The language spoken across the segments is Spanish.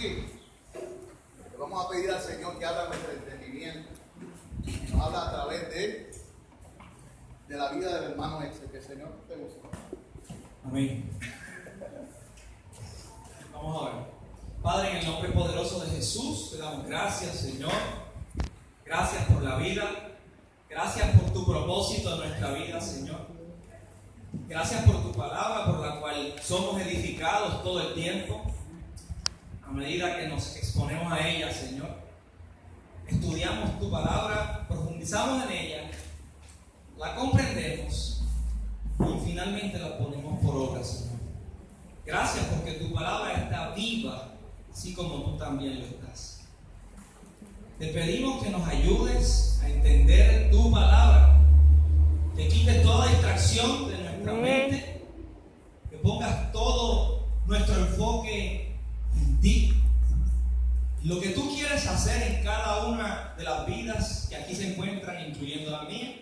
aquí, le vamos a pedir al Señor que abra nuestro entendimiento. Nos habla a través de la vida del hermano Excel, que el Señor te guste. Amén. Vamos a ver. Padre, en el nombre poderoso de Jesús, te damos gracias, Señor. Gracias por la vida. Gracias por tu propósito en nuestra vida, Señor. Gracias por tu palabra, por la cual somos edificados todo el tiempo. A medida que nos exponemos a ella, Señor. Estudiamos tu palabra, profundizamos en ella, la comprendemos y finalmente la ponemos por obra, Señor. Gracias porque tu palabra está viva, así como tú también lo estás. Te pedimos que nos ayudes a entender tu palabra, que quites toda distracción de nuestra mente, que pongas todo nuestro enfoque en ti. Lo que tú quieres hacer en cada una de las vidas que aquí se encuentran, incluyendo la mía,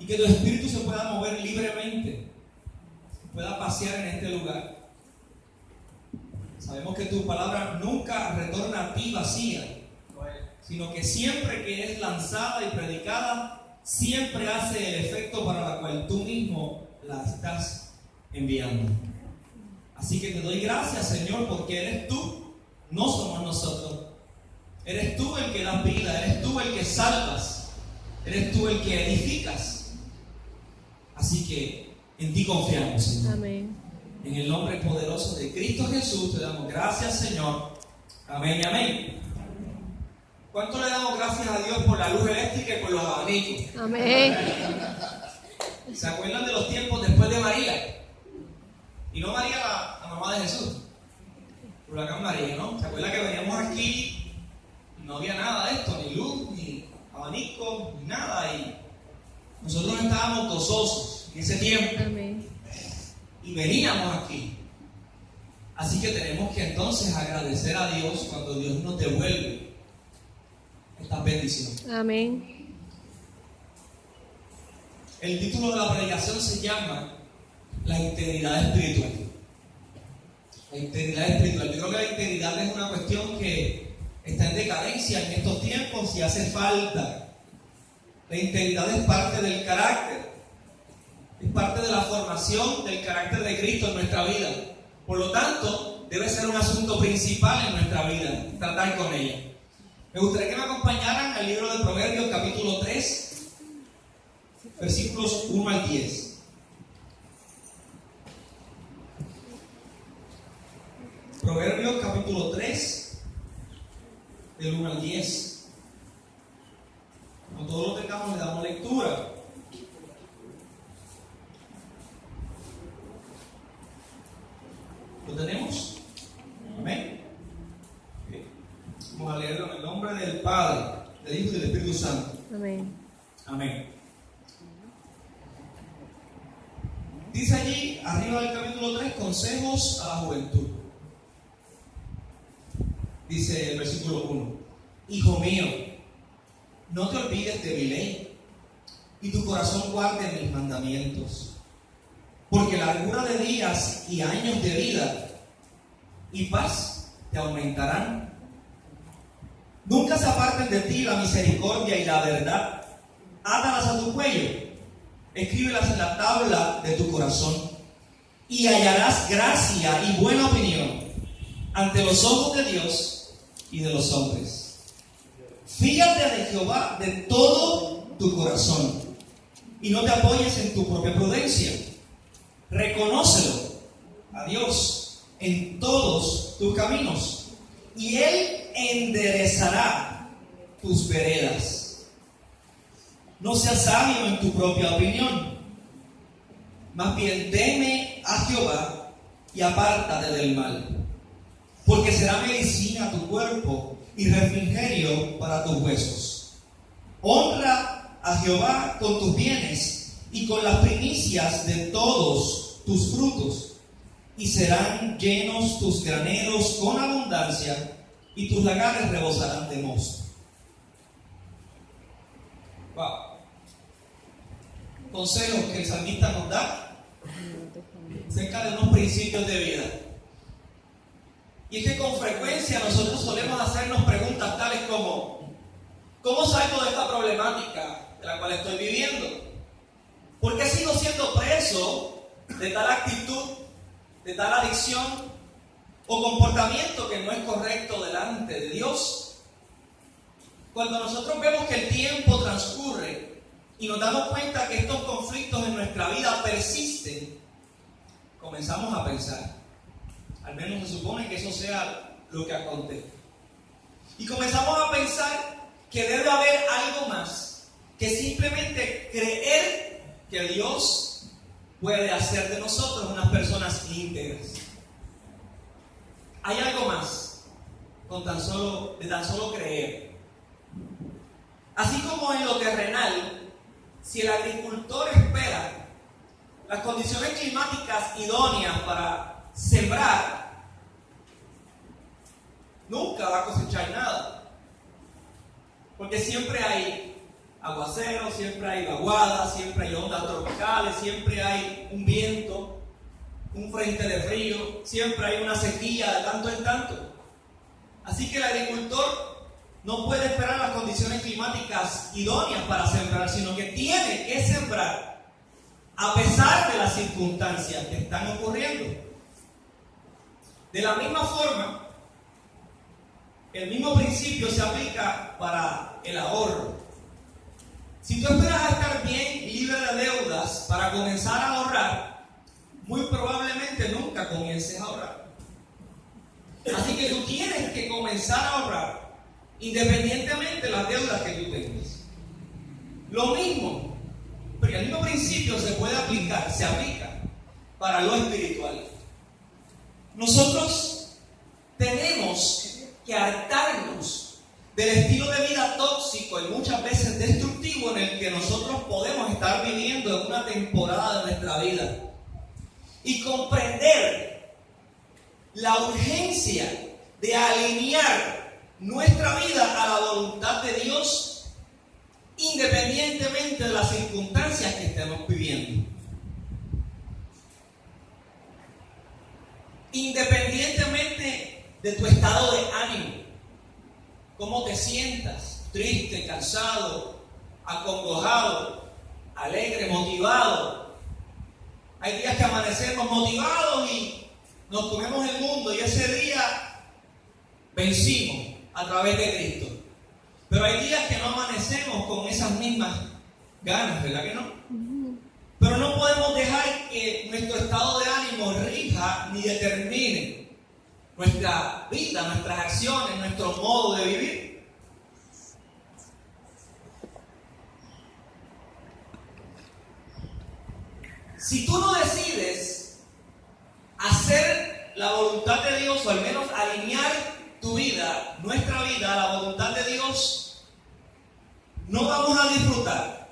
y que tu espíritu se pueda mover libremente, pueda pasear en este lugar. Sabemos que tu palabra nunca retorna a ti vacía, sino que siempre que es lanzada y predicada, siempre hace el efecto para la cual tú mismo la estás enviando. Así que te doy gracias, Señor, porque eres tú, no somos nosotros. Eres tú el que das vida, eres tú el que salvas, eres tú el que edificas. Así que en ti confiamos, Señor. Amén. En el nombre poderoso de Cristo Jesús te damos gracias, Señor. Amén y amén. ¿Cuánto le damos gracias a Dios por la luz eléctrica y por los abanicos? Amén. ¿Se acuerdan de los tiempos después de María? Y no María, la mamá de Jesús. Huracán María, ¿no? ¿Se acuerdan que veníamos aquí y no había nada de esto? Ni luz, ni abanico, ni nada. Y nosotros estábamos gozosos en ese tiempo. Amén. Y veníamos aquí. Así que tenemos que entonces agradecer a Dios cuando Dios nos devuelve estas bendiciones. Amén. El título de la predicación se llama La integridad espiritual. La integridad espiritual. Yo creo que la integridad es una cuestión que está en decadencia en estos tiempos y hace falta. La integridad es parte del carácter. Es parte de la formación del carácter de Cristo en nuestra vida. Por lo tanto, debe ser un asunto principal en nuestra vida, tratar con ella. Me gustaría que me acompañaran al libro de Proverbios, capítulo 3, versículos 1 al 10. Proverbios, capítulo 3, del 1 al 10. Cuando todos lo tengamos, le damos lectura. ¿Lo tenemos? Amén. Okay. Vamos a leerlo en el nombre del Padre, del Hijo y del Espíritu Santo. Amén. Amén. Dice allí, arriba del capítulo 3, consejos a la juventud. Dice el versículo 1: Hijo mío, no te olvides de mi ley, y tu corazón guarde mis mandamientos. Porque largura de días y años de vida y paz te aumentarán. Nunca se aparten de ti la misericordia y la verdad. Átalas a tu cuello, escríbelas en la tabla de tu corazón, y hallarás gracia y buena opinión ante los ojos de Dios y de los hombres. Fíjate de Jehová de todo tu corazón, y no te apoyes en tu propia prudencia. Reconócelo a Dios en todos tus caminos, y Él enderezará tus veredas. No seas sabio en tu propia opinión, más bien teme a Jehová y apártate del mal, porque será medicina a tu cuerpo y refrigerio para tus huesos. Honra a Jehová con tus bienes y con las primicias de todos tus frutos, y serán llenos tus graneros con abundancia, y tus lagares rebosarán de mosto. Wow. Consejos que el salmista nos da acerca de unos principios de vida. Y es que con frecuencia nosotros solemos hacernos preguntas tales como: ¿cómo salgo de esta problemática de la cual estoy viviendo? ¿Por qué sigo siendo preso de tal actitud, de tal adicción o comportamiento que no es correcto delante de Dios? Cuando nosotros vemos que el tiempo transcurre y nos damos cuenta que estos conflictos en nuestra vida persisten, comenzamos a pensar, al menos se supone que eso sea lo que acontece, y comenzamos a pensar que debe haber algo más que simplemente creer que Dios puede hacer de nosotros unas personas íntegras. Hay algo más de tan solo creer. Así como en lo terrenal, si el agricultor espera las condiciones climáticas idóneas para sembrar, nunca va a cosechar nada. Porque siempre hay aguaceros, siempre hay vaguadas, siempre hay ondas tropicales, siempre hay un viento, un frente de frío, siempre hay una sequía de tanto en tanto. Así que el agricultor no puede esperar las condiciones climáticas idóneas para sembrar, sino que tiene que sembrar a pesar de las circunstancias que están ocurriendo. De la misma forma, el mismo principio se aplica para el ahorro. Si tú esperas estar bien y libre de deudas para comenzar a ahorrar, muy probablemente nunca comiences a ahorrar. Así que tú tienes que comenzar a ahorrar independientemente de las deudas que tú tengas. Lo mismo, porque el mismo principio se aplica para lo espiritual. Nosotros tenemos que hartarnos del estilo de vida tóxico y muchas veces destructivo en el que nosotros podemos estar viviendo en una temporada de nuestra vida, y comprender la urgencia de alinear nuestra vida a la voluntad de Dios, independientemente de las circunstancias que estemos viviendo. Independientemente de tu estado de ánimo, cómo te sientas, triste, cansado, acongojado, alegre, motivado. Hay días que amanecemos motivados y nos comemos el mundo, y ese día vencimos a través de Cristo. Pero hay días que no amanecemos con esas mismas ganas, ¿verdad que no? Pero no podemos dejar que nuestro estado de ánimo rija ni determine nuestra vida, nuestras acciones, nuestro modo de vivir. Si tú no decides hacer la voluntad de Dios, o al menos alinear tu vida, nuestra vida, a la voluntad de Dios, no vamos a disfrutar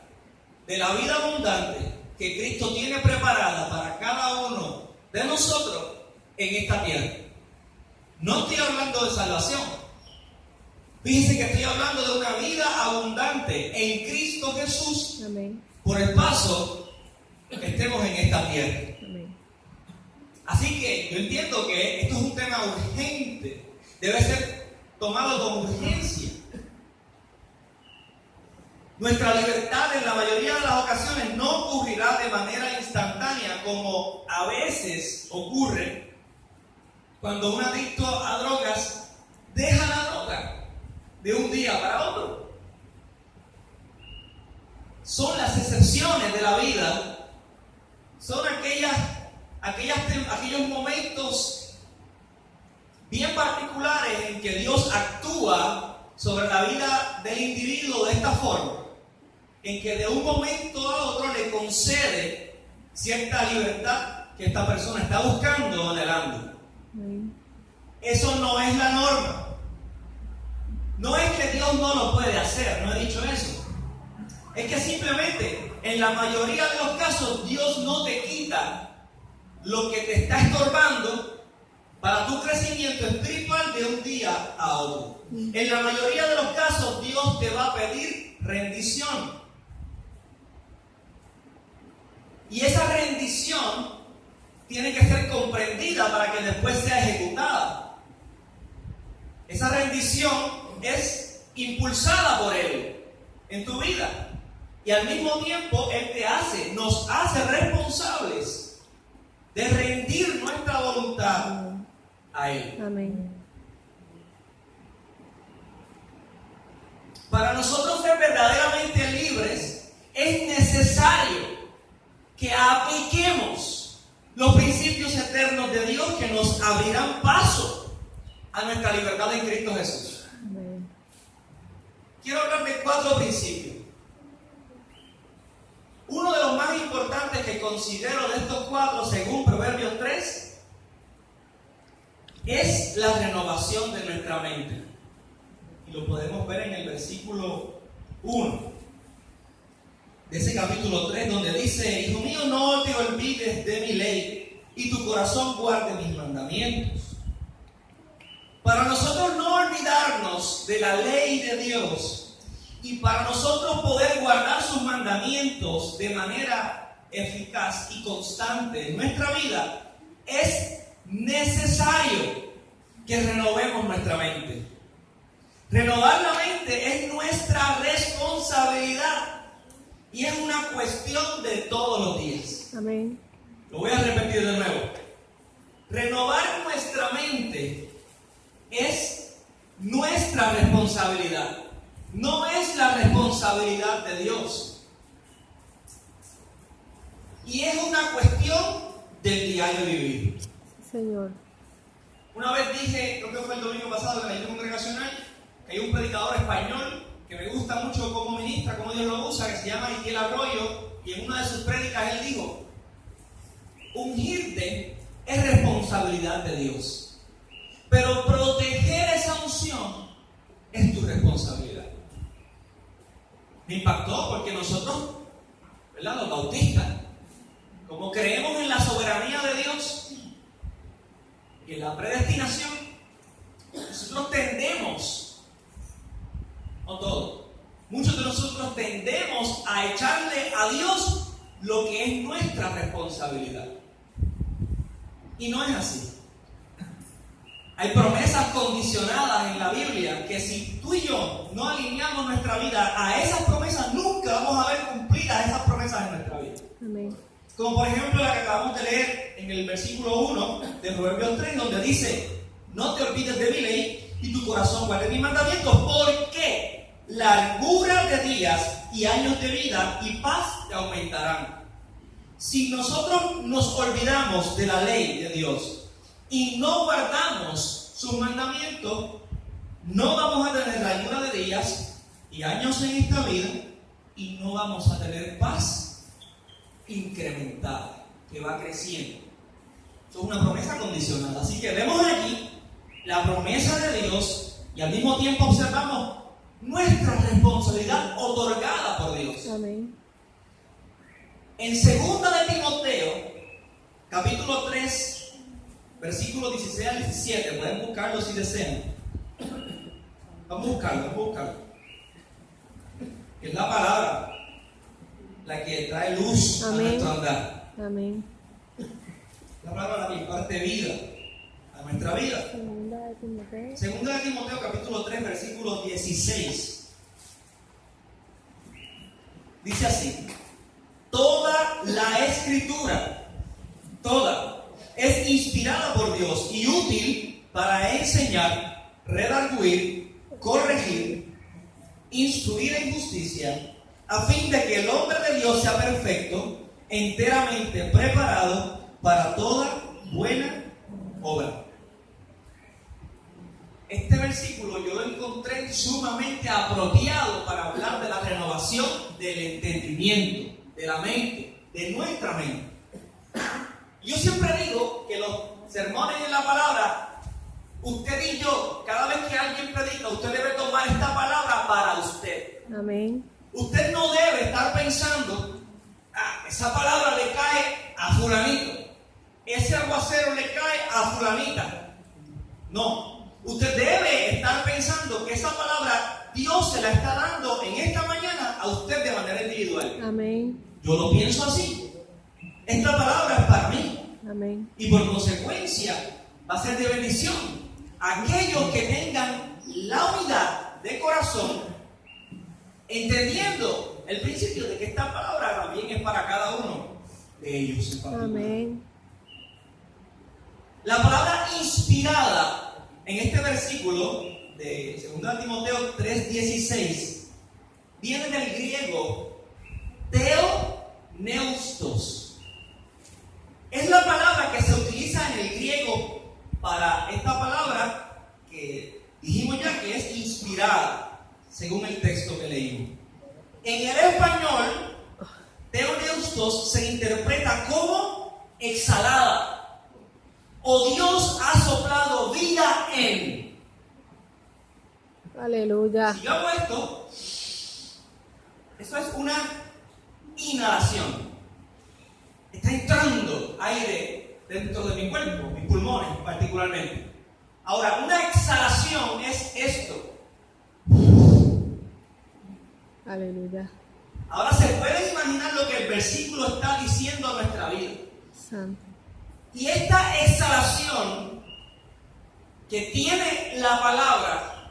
de la vida abundante que Cristo tiene preparada para cada uno de nosotros en esta tierra. No estoy hablando de salvación. Fíjense que estoy hablando de una vida abundante en Cristo Jesús. Amén. Por el paso que estemos en esta tierra. Amén. Así que yo entiendo que esto es un tema urgente. Debe ser tomado con urgencia. Nuestra libertad en la mayoría de las ocasiones no ocurrirá de manera instantánea, como a veces ocurre cuando un adicto a drogas deja la droga de un día para otro. Son las excepciones de la vida, son aquellos momentos bien particulares en que Dios actúa sobre la vida del individuo de esta forma, en que de un momento a otro le concede cierta libertad que esta persona está buscando o anhelando. Eso no es la norma. No es que Dios no lo puede hacer, no he dicho eso. Es que simplemente, en la mayoría de los casos, Dios no te quita lo que te está estorbando para tu crecimiento espiritual de un día a otro. En la mayoría de los casos, Dios te va a pedir rendición. Y esa rendición tiene que ser comprendida para que después sea ejecutada. Esa rendición es impulsada por Él en tu vida. Y al mismo tiempo Él nos hace responsables de rendir nuestra voluntad a Él. Amén. Para nosotros ser verdaderamente libres, es necesario que apliquemos los principios eternos de Dios que nos abrirán paso a nuestra libertad en Cristo Jesús. Amén. Quiero hablar de 4 principios. Uno de los más importantes que considero de estos 4, según Proverbios 3, es la renovación de nuestra mente. Y lo podemos ver en el versículo 1 de ese capítulo 3, donde dice: Hijo mío, no te olvides de mi ley, y tu corazón guarde mis mandamientos. Para nosotros no olvidarnos de la ley de Dios, y para nosotros poder guardar sus mandamientos de manera eficaz y constante en nuestra vida, es necesario que renovemos nuestra mente. Renovar la mente es nuestra responsabilidad y es una cuestión de todos los días. Amén. Lo voy a repetir de nuevo. Renovar nuestra mente es nuestra responsabilidad. No es la responsabilidad de Dios. Y es una cuestión del diario vivir. Señor. Una vez dije, creo que fue el domingo pasado en la iglesia congregacional, que hay un predicador español que me gusta mucho cómo ministra, cómo Dios lo usa, que se llama Itiel Arroyo, y en una de sus prédicas él dijo: ungirte es responsabilidad de Dios, pero proteger esa unción es tu responsabilidad. Me impactó porque nosotros, ¿verdad?, los bautistas, como creemos en la soberanía de Dios y en la predestinación, nosotros tendemos, no todo, muchos de nosotros tendemos a echarle a Dios lo que es nuestra responsabilidad. Y no es así. Hay promesas condicionadas en la Biblia que si tú y yo no alineamos nuestra vida a esas promesas, nunca vamos a ver cumplidas esas promesas en nuestra vida. Amén. Como por ejemplo la que acabamos de leer en el versículo 1 de Proverbios 3, donde dice: no te olvides de mi ley y tu corazón guarde mis mandamientos, porque largura de días y años de vida y paz te aumentarán. Si nosotros nos olvidamos de la ley de Dios y no guardamos sus mandamientos, no vamos a tener largura de días y años en esta vida, y no vamos a tener paz incrementada, que va creciendo. Eso es una promesa condicionada. Así que vemos aquí la promesa de Dios y al mismo tiempo observamos nuestra responsabilidad otorgada por Dios. Amén. En 2 de Timoteo, capítulo 3, versículos 16 al 17, pueden buscarlo si desean. Vamos a buscarlo. Es la palabra la que trae luz a nuestro andar. Amén. La palabra la que imparte vida a nuestra vida. Segunda de Timoteo. 2 de Timoteo, capítulo 3, versículo 16. Dice así: toda la escritura, toda, es inspirada por Dios y útil para enseñar, redarguir, corregir, instruir en justicia, a fin de que el hombre de Dios sea perfecto, enteramente preparado para toda buena obra. Este versículo yo lo encontré sumamente apropiado para hablar de la renovación del entendimiento, de la mente, de nuestra mente. Yo siempre digo que los sermones en la palabra, usted y yo, cada vez que alguien predica, usted debe tomar esta palabra para usted. Amén. Usted no debe estar pensando: esa palabra le cae a fulanito, ese aguacero le cae a fulanita. No, usted debe estar pensando que esa palabra Dios se la está dando en esta mañana a usted de manera individual. Amén. Yo lo pienso así. Esta palabra es para mí. Amén. Y por consecuencia va a ser de bendición aquellos que tengan la unidad de corazón, entendiendo el principio de que esta palabra también es para cada uno de ellos en particular. Amén. La palabra inspirada en este versículo de 2 Timoteo 3:16 viene del griego theopneustos. Es la palabra que se utiliza en el griego para esta palabra que dijimos ya que es inspirada, según el texto que leímos. En el español, theopneustos se interpreta como exhalada, o Dios ha soplado vida en. Aleluya. Si yo hago esto, eso es una inhalación. Está entrando aire dentro de mi cuerpo, mis pulmones particularmente. Ahora, una exhalación es esto. Aleluya. Ahora se pueden imaginar lo que el versículo está diciendo a nuestra vida. Santo. Y esta exhalación que tiene la palabra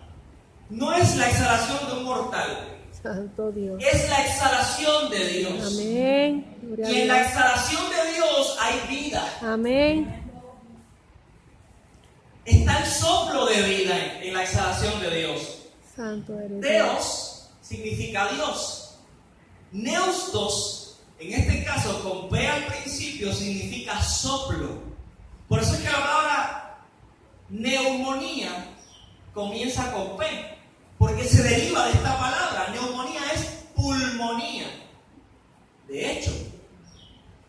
no es la exhalación de un mortal, Santo Dios. es la exhalación de Dios. Amén. Gloria a Y en la Dios. exhalación de Dios hay vida. Amén. Está el soplo de vida en la exhalación de Dios. Santo eres Dios. Theos significa Dios. Neustos, en este caso con P al principio, significa soplo. Por eso es que la palabra neumonía comienza con P, porque se deriva de esta palabra. Neumonía es pulmonía. De hecho,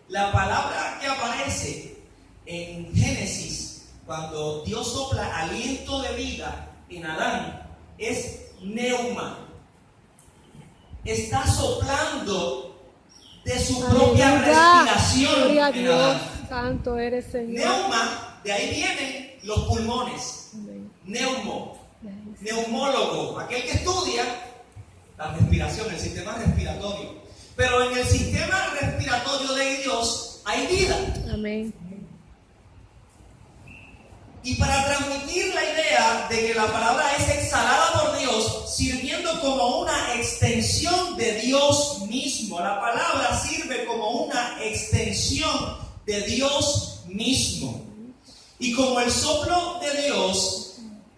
la palabra que aparece en Génesis, cuando Dios sopla aliento de vida en Adán, es neuma. Está soplando de su propia Aleluya. respiración Gloria a en Dios. Adán. Santo eres Señor. Neuma, de ahí vienen los pulmones. Amén. Neumo, neumólogo, aquel que estudia la respiración, el sistema respiratorio. Pero en el sistema respiratorio de Dios hay vida. Amén. Y para transmitir la idea de que la palabra es exhalada por Dios, sirviendo como una extensión de Dios mismo. La palabra sirve como una extensión de Dios mismo. Y como el soplo de Dios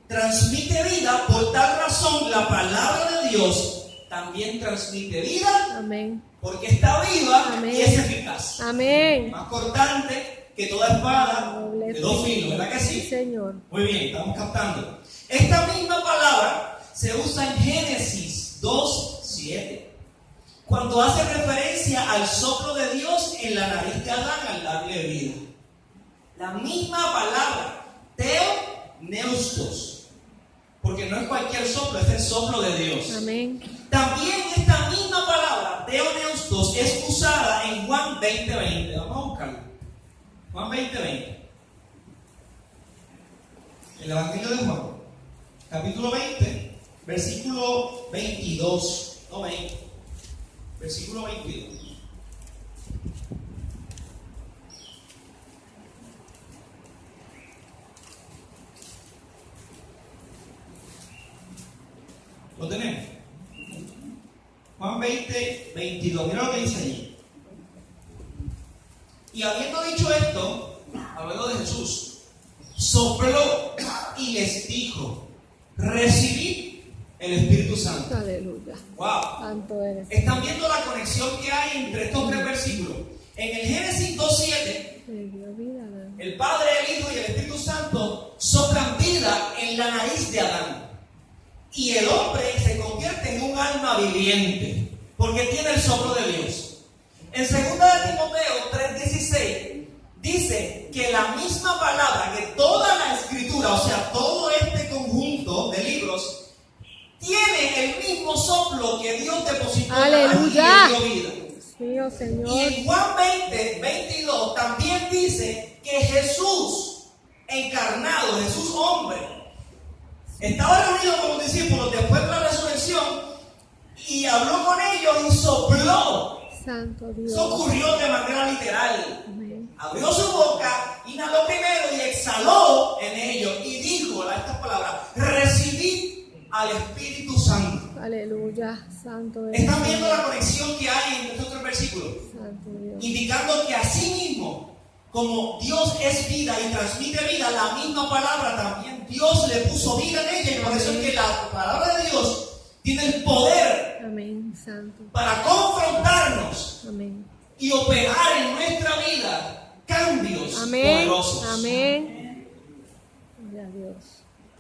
transmite vida, por tal razón la palabra de Dios también transmite vida, Amén. porque está viva. Amén. Y es eficaz. Amén. Más cortante que toda espada de dos filos, ¿verdad que sí? Sí, Señor. Muy bien, estamos captando. Esta misma palabra se usa en Génesis 2:7, cuando hace referencia al soplo de Dios en la nariz de Adán al darle vida. La misma palabra, theopneustos, porque no es cualquier soplo, es el soplo de Dios. Amén. También esta misma palabra, theopneustos, es usada en Juan 20:20. Vamos a buscarlo. Juan 20:20. El Evangelio de Juan, capítulo 20, versículo 22. No 20, versículo 22. ¿Lo tenemos? Juan 20:22. Mira lo que dice allí. Y habiendo dicho esto, hablando de Jesús, sopló y les dijo: recibid el Espíritu Santo. Aleluya. Wow. Santo eres. Están viendo la conexión que hay entre estos tres versículos. En el Génesis 2:7, Le dio vida, Adán. el Padre, el Hijo y el Espíritu Santo soplan vida en la nariz de Adán. Y el hombre se convierte en un alma viviente, porque tiene el soplo de Dios. En 2 Timoteo 3:16 dice que la misma palabra, que toda la escritura, o sea, todo este conjunto de libros, tiene el mismo soplo que Dios depositó en Adán Aleluya. y le dio vida. Mío, Señor. Y en Juan 20:22 también dice que Jesús encarnado, Jesús hombre, estaba reunido con los discípulos después de la resurrección y habló con ellos y sopló. Santo Dios. Eso ocurrió de manera literal. Amén. Abrió su boca, inhaló primero y exhaló en ellos y dijo estas al Espíritu Santo. Aleluya. Santo eres. ¿Están viendo la conexión que hay entre estos tres versículos? Santo Dios. Indicando que así mismo, como Dios es vida y transmite vida, la misma palabra también Dios le puso vida en ella. Y por eso es que la palabra de Dios tiene el poder Amén, Santo. para confrontarnos Amén. y operar en nuestra vida cambios Amén. poderosos. Amén. Gloria a Dios.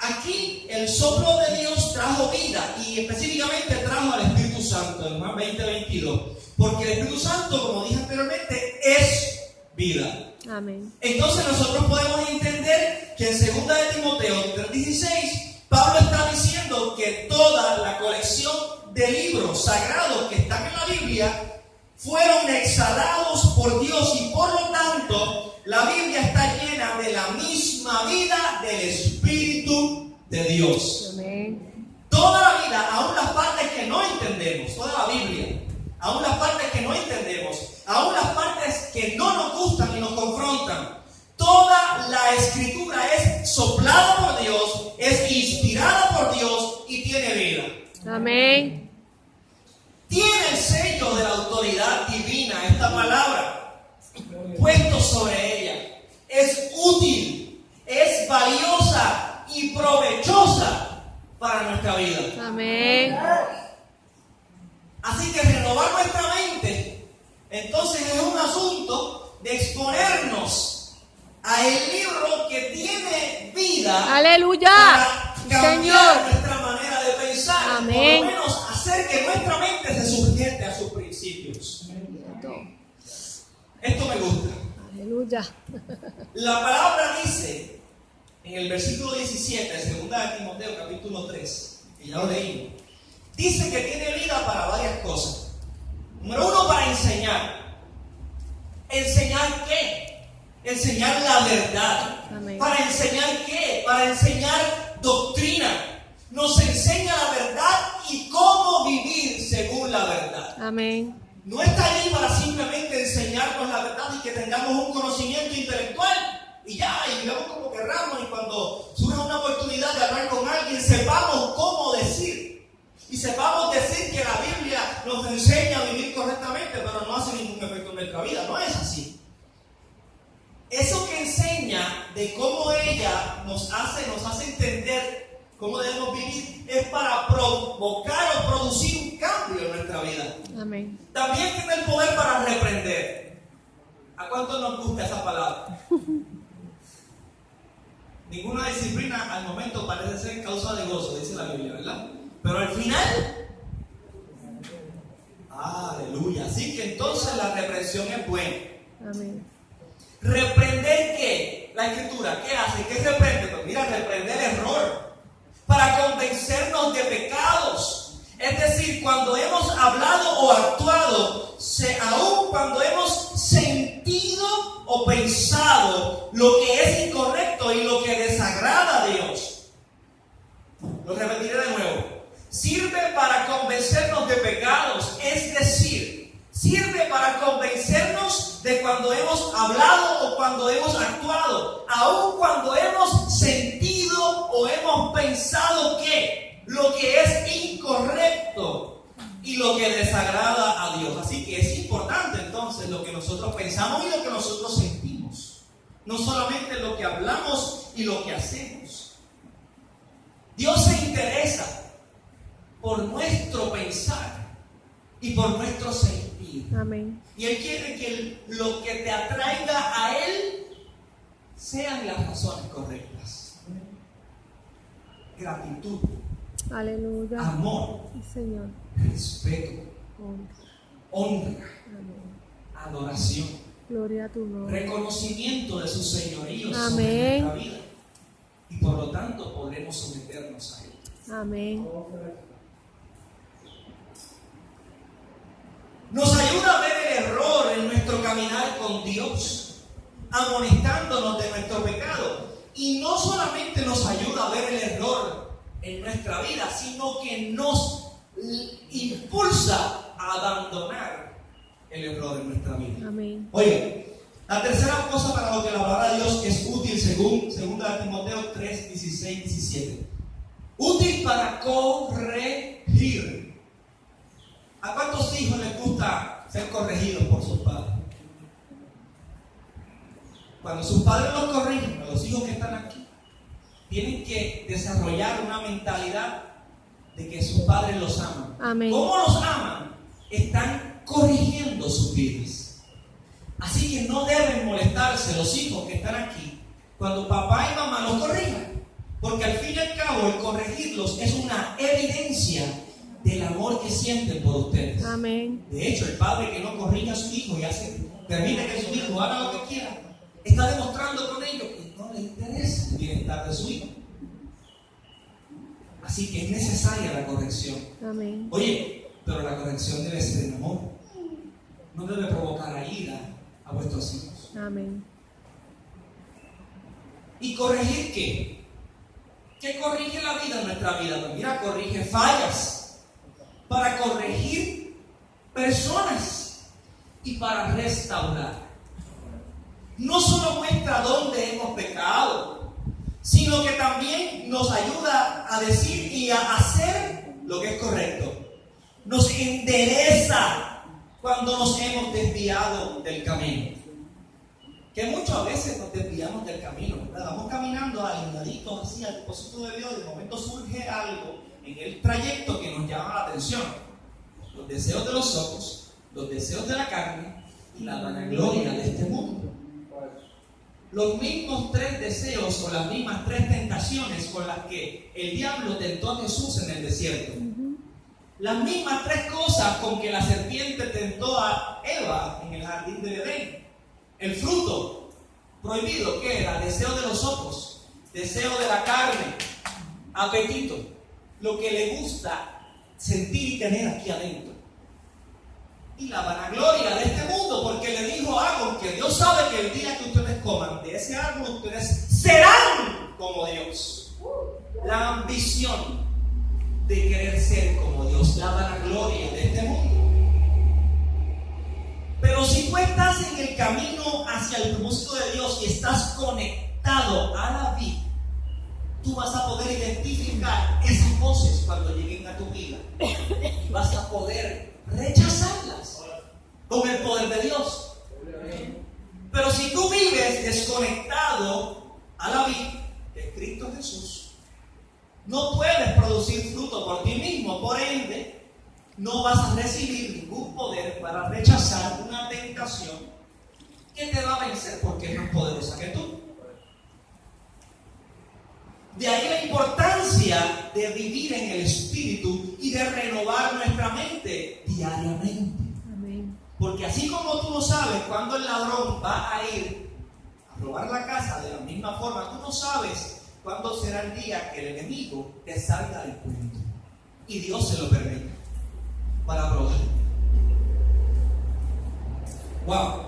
Aquí el soplo de Dios trajo vida y específicamente trajo al Espíritu Santo en Juan 20:22, porque el Espíritu Santo, como dije anteriormente, es vida. Amén. Entonces nosotros podemos entender que en 2 de Timoteo 3:16 Pablo está diciendo que toda la colección de libros sagrados que están en la Biblia fueron exhalados por Dios y por lo tanto la Biblia está llena de la misma vida del Espíritu de Dios. Amén. Toda la vida, aún las partes que no entendemos, toda la Biblia, aún las partes que no entendemos, aún las partes que no nos gustan y nos confrontan, toda la Escritura es soplada por Dios, es inspirada por Dios y tiene vida. Amén. Tiene el sello de la autoridad divina esta palabra puesto sobre ella. Es útil, es valiosa y provechosa para nuestra vida. Amén. Así que renovar nuestra mente, entonces es un asunto de exponernos a el libro que tiene vida. Aleluya. Para cambiar Señor. nuestra manera de pensar. Amén. Por lo menos hacer que nuestra mente se sujete a sus principios. Esto me gusta. Aleluya. La palabra dice en el versículo 17 de 2 de Timoteo capítulo 3, que ya lo leímos, dice que tiene vida para varias cosas. Número 1, para enseñar. ¿Enseñar qué? Enseñar la verdad. Amén. ¿Para enseñar qué? Para enseñar doctrina. Nos enseña la verdad y cómo vivir según la verdad. Amén. No está allí para simplemente enseñarnos la verdad y que tengamos un conocimiento intelectual y ya, y vivamos como querramos, y cuando surja una oportunidad de hablar con alguien, sepamos cómo decir. Y sepamos decir que la Biblia nos enseña a vivir correctamente, pero no hace ningún efecto en nuestra vida. No es así. Eso que enseña de cómo ella nos hace entender cómo debemos vivir es para provocar o producir un cambio en nuestra vida. Amén. También tiene el poder para reprender. ¿A cuánto nos gusta esa palabra? Ninguna disciplina al momento parece ser causa de gozo, dice la Biblia, ¿verdad? Pero al final, aleluya. Así que entonces la reprensión es buena. Amén. ¿Reprender qué? La Escritura, ¿qué hace? ¿Qué reprende? Pues mira, reprender error. Para convencernos de pecados. Es decir, cuando hemos hablado o actuado, aún cuando hemos sentido o pensado lo que es incorrecto y lo que desagrada a Dios. Lo repetiré de nuevo. Sirve para convencernos de pecados, es decir, sirve para convencernos de cuando hemos hablado o cuando hemos actuado, aun cuando hemos sentido o hemos pensado que lo que es incorrecto y lo que desagrada a Dios. Así que es importante entonces lo que nosotros pensamos y lo que nosotros sentimos, no solamente lo que hablamos y lo que hacemos. Dios se interesa por nuestro pensar y por nuestro sentir. Amén. Y Él quiere que lo que te atraiga a Él sean las razones correctas. Gratitud, Aleluya. amor, Sí, Señor. respeto, honra, Amén. adoración, Gloria a tu nombre. reconocimiento de su señorío sobre Amén. nuestra vida. Y por lo tanto podremos someternos a Él. Amén. Nos ayuda a ver el error en nuestro caminar con Dios, amonestándonos de nuestro pecado. Y no solamente nos ayuda a ver el error en nuestra vida, sino que nos impulsa a abandonar el error en nuestra vida. Amén. Oye, la tercera cosa para lo que la palabra de Dios es útil, según 2 Timoteo 3, 16, 17. Útil para corregir. ¿A cuántos hijos les gusta ser corregidos por sus padres? Cuando sus padres los corrigen, a los hijos que están aquí, tienen que desarrollar una mentalidad de que sus padres los aman. Amén. ¿Cómo los aman? Están corrigiendo sus vidas. Así que no deben molestarse los hijos que están aquí cuando papá y mamá los corrijan, porque al fin y al cabo el corregirlos es una evidencia del amor que sienten por ustedes. Amén. De hecho, el padre que no corrige a su hijo y permite que su hijo haga lo que quiera, está demostrando con ello que no le interesa el bienestar de su hijo. Así que es necesaria la corrección. Amén. Oye, pero la corrección debe ser en amor. No debe provocar ira a vuestros hijos. Amén. ¿Y corregir qué? ¿Qué corrige la vida en nuestra vida? Pues mira, corrige fallas, para corregir personas y para restaurar. No solo muestra dónde hemos pecado, sino que también nos ayuda a decir y a hacer lo que es correcto. Nos endereza cuando nos hemos desviado del camino. Que muchas veces nos desviamos del camino, ¿verdad? Vamos caminando alineaditos así al propósito de Dios, y de momento surge algo en el trayecto que nos llama la atención. Los deseos de los ojos, los deseos de la carne y la vanagloria de este mundo. Los mismos tres deseos o las mismas tres tentaciones con las que el diablo tentó a Jesús en el desierto. Las mismas tres cosas con que la serpiente tentó a Eva en el jardín de Edén. El fruto prohibido, ¿qué era? Deseo de los ojos, deseo de la carne, apetito, lo que le gusta sentir y tener aquí adentro. Y la vanagloria de este mundo, porque le dijo algo que Dios sabe que el día que ustedes coman de ese árbol, ustedes serán como Dios. La ambición de querer ser como Dios, la vanagloria de este mundo. Pero si tú estás en el camino hacia el propósito de Dios y estás conectado a la vida, tú vas a poder identificar esas voces cuando lleguen a tu vida y vas a poder rechazarlas con el poder de Dios. Pero si tú vives desconectado a la vida de Cristo Jesús, no puedes producir fruto por ti mismo. Por ende, no vas a recibir ningún poder para rechazar una tentación que te va a vencer porque es más poderosa que tú. De ahí la importancia de vivir en el Espíritu y de renovar nuestra mente diariamente. Amén. Porque así como tú no sabes cuándo el ladrón va a ir a robar la casa, de la misma forma tú no sabes cuándo será el día que el enemigo te salga del cuento. Y Dios se lo permite para probar. Wow.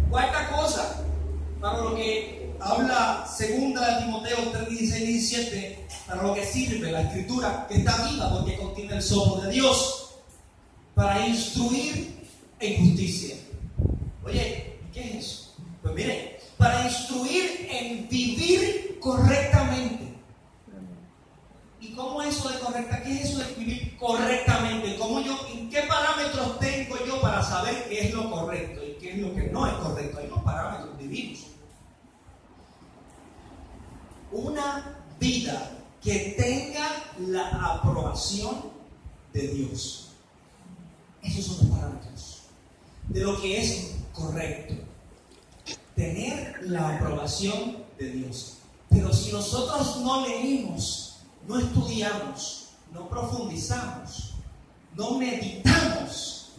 Cuarta cosa, para lo que habla 2 de Timoteo 3, 16 y 17, para lo que sirve la escritura, que está viva porque contiene el soplo de Dios, para instruir en justicia. Oye, ¿qué es eso? Pues miren, para instruir en vivir correctamente. ¿Y cómo es eso de correcta? ¿Qué es eso de vivir correctamente? ¿En qué parámetros tengo yo para saber qué es lo correcto y qué es lo que no es correcto? Hay unos parámetros divinos. Una vida que tenga la aprobación de Dios. Esos son los parámetros de lo que es correcto. Tener la aprobación de Dios. Pero si nosotros no leímos, no estudiamos, no profundizamos, no meditamos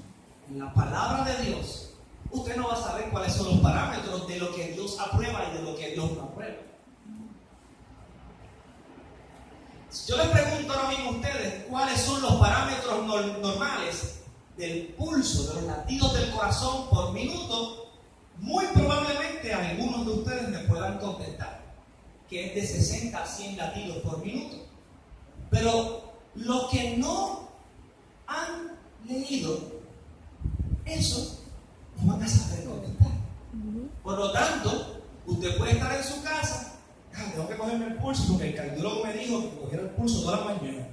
en la palabra de Dios, usted no va a saber cuáles son los parámetros de lo que Dios aprueba y de lo que Dios no aprueba. Si yo les pregunto ahora mismo a ustedes cuáles son los parámetros normales del pulso, de los latidos del corazón por minuto, muy probablemente algunos de ustedes me puedan contestar que es de 60 a 100 latidos por minuto. Pero los que no han leído eso, no van a saber contestar. Por lo tanto, usted puede estar en su casa tengo que cogerme el pulso porque el cardiólogo me dijo que cogiera el pulso toda la mañana.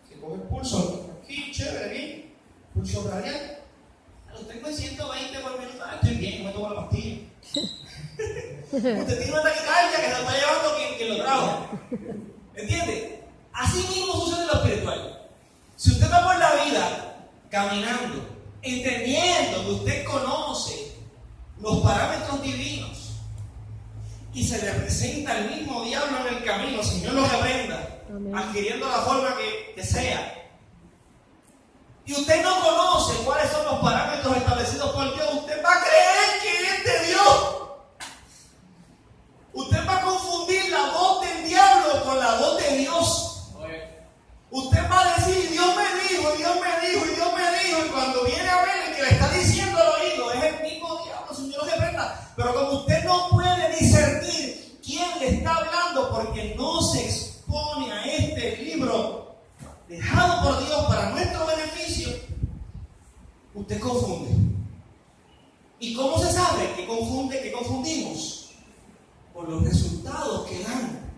Que coge el pulso aquí, chévere, aquí, pulso radial. Lo tengo en 120 por minuto. Estoy bien, no me tomo la pastilla. Usted tiene una taquicardia que se lo está llevando quien lo trajo. ¿Entiende? Así mismo sucede en lo espiritual. Si usted va por la vida caminando, entendiendo que usted conoce los parámetros divinos y se le presenta el mismo diablo en el camino, Señor lo reprenda, adquiriendo la forma que sea, y usted no conoce cuáles son los parámetros establecidos por Dios, usted va a creer que es de Dios. Usted va a confundir la voz del diablo con la voz de Dios. Usted va a decir, Dios me dijo, y Dios me dijo, y Dios me dijo, y cuando viene a ver el que le está diciendo al oído es el mismo diablo, Señor lo reprenda. Pero como usted no puede discernir quién le está hablando porque no se expone a este libro dejado por Dios para nuestro beneficio, usted confunde. ¿Y cómo se sabe que confundimos? Por los resultados que dan.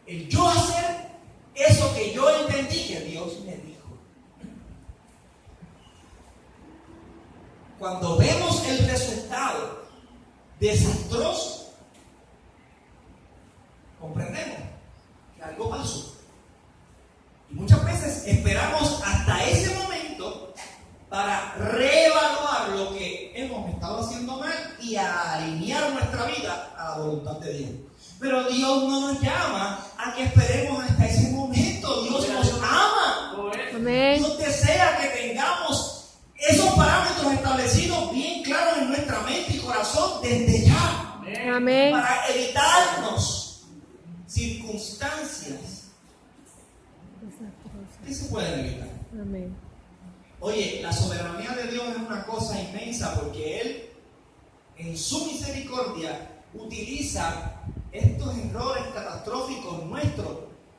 El yo hacer eso que yo entendí que Dios me dijo. Cuando vemos el resultado desastroso, comprendemos que algo pasó. Y muchas veces esperamos hasta ese momento para reevaluar lo que hemos estado haciendo mal y alinear nuestra vida a la voluntad de Dios. Pero Dios no nos llama a que esperemos hasta ese momento. Dios nos ama. Amén. Dios desea que tengamos esos parámetros establecidos bien claros en nuestra mente y corazón desde ya. Amén. Para evitarnos circunstancias que se pueden evitar. Amén. Oye, la soberanía de Dios es una cosa inmensa porque Él, en su misericordia, utiliza estos errores catastróficos nuestros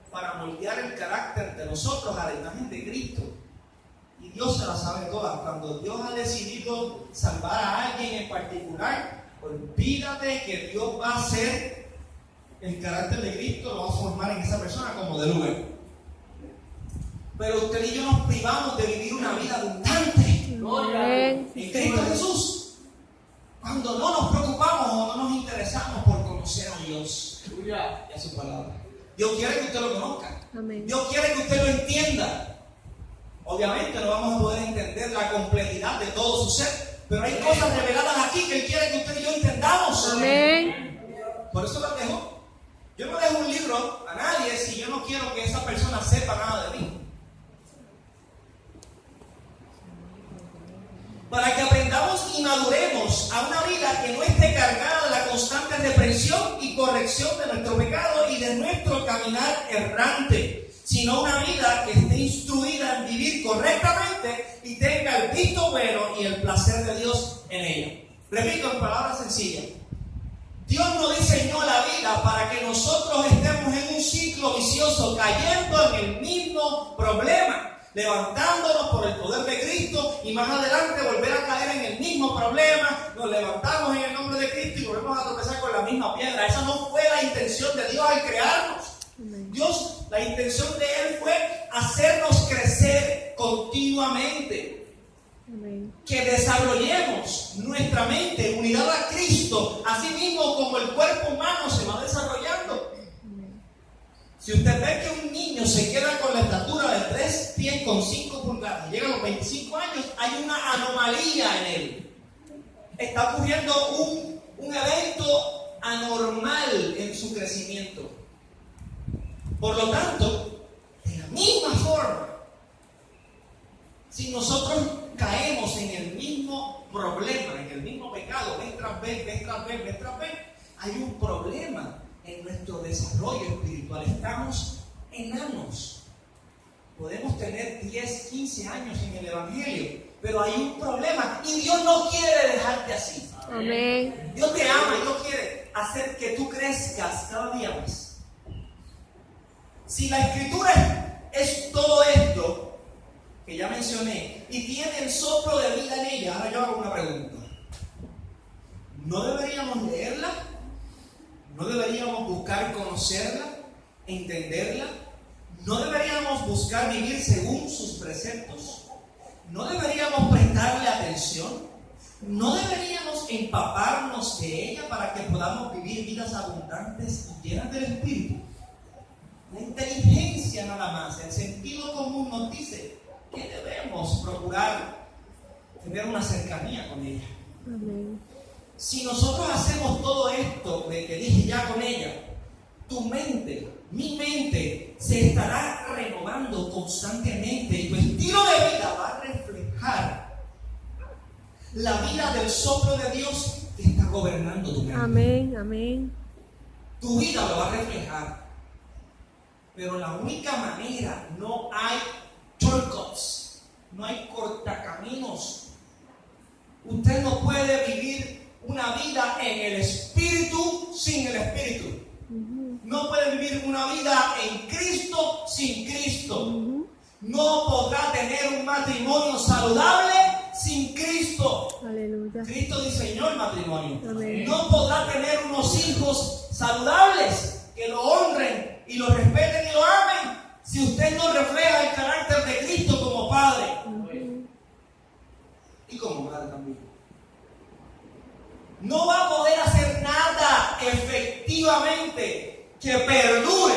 para moldear el carácter de nosotros a la imagen de Cristo. Y Dios se la sabe todas. Cuando Dios ha decidido salvar a alguien en particular, olvídate que Dios va a hacer el carácter de Cristo, lo va a formar en esa persona como de lugar. Pero usted y yo nos privamos de vivir una vida abundante Amén. en Cristo Jesús cuando no nos preocupamos o no nos interesamos por conocer a Dios y a su palabra. Dios quiere que usted lo conozca. Amén. Dios quiere que usted lo entienda. Obviamente no vamos a poder entender la complejidad de todo su ser, pero hay cosas reveladas aquí que Él quiere que usted y yo entendamos. Amén. Por eso las dejo. Yo no dejo un libro a nadie si yo no quiero que esa persona sepa nada de mí. Para que aprendamos y maduremos a una vida que no esté cargada de la constante reprensión y corrección de nuestro pecado y de nuestro caminar errante, sino una vida que esté instruida en vivir correctamente y tenga el visto bueno y el placer de Dios en ella. Repito en palabras sencillas. Dios no diseñó la vida para que nosotros estemos en un ciclo vicioso, cayendo en el mismo problema, levantándonos por el poder de Cristo y más adelante volver a caer en el mismo problema. Nos levantamos en el nombre de Cristo y volvemos a tropezar con la misma piedra. Esa no fue la intención de Dios al crearnos. Dios, la intención de Él fue hacernos crecer continuamente. Amén. Que desarrollemos nuestra mente unidad a Cristo, así mismo como el cuerpo humano se va desarrollando. Si usted ve que un niño se queda con la estatura de 3 pies con 5 pulgadas, llega a los 25 años, hay una anomalía en él. Está ocurriendo un evento anormal en su crecimiento. Por lo tanto, de la misma forma, si nosotros caemos en el mismo problema, en el mismo pecado, vez tras vez, hay un problema en nuestro desarrollo espiritual. Estamos enanos. Podemos tener 10, 15 años en el Evangelio, pero hay un problema y Dios no quiere dejarte así. Amén. Dios te ama y Dios quiere hacer que tú crezcas cada día más. Si la Escritura es todo esto que ya mencioné y tiene el soplo de vida en ella, ahora yo hago una pregunta. ¿No deberíamos leerla? no deberíamos buscar conocerla, entenderla, no deberíamos buscar vivir según sus preceptos, no deberíamos prestarle atención, no deberíamos empaparnos de ella para que podamos vivir vidas abundantes y llenas del Espíritu. La inteligencia nada más, el sentido común nos dice que debemos procurar tener una cercanía con ella. Amén. Si nosotros hacemos todo esto de que dije ya con ella, tu mente, mi mente, se estará renovando constantemente y tu estilo de vida va a reflejar la vida del soplo de Dios que está gobernando tu mente. Amén. Amén. Tu vida lo va a reflejar. Pero la única manera, no hay shortcuts, no hay cortacaminos. Usted no puede vivir una vida en el Espíritu sin el Espíritu. No puede vivir una vida en Cristo sin Cristo. No podrá tener un matrimonio saludable sin Cristo. Aleluya. Cristo diseñó el matrimonio. Amén. No podrá tener unos hijos saludables que lo honren y lo respeten y lo amen si usted no refleja el carácter de Cristo como padre y como madre también. No va a poder hacer nada efectivamente que perdure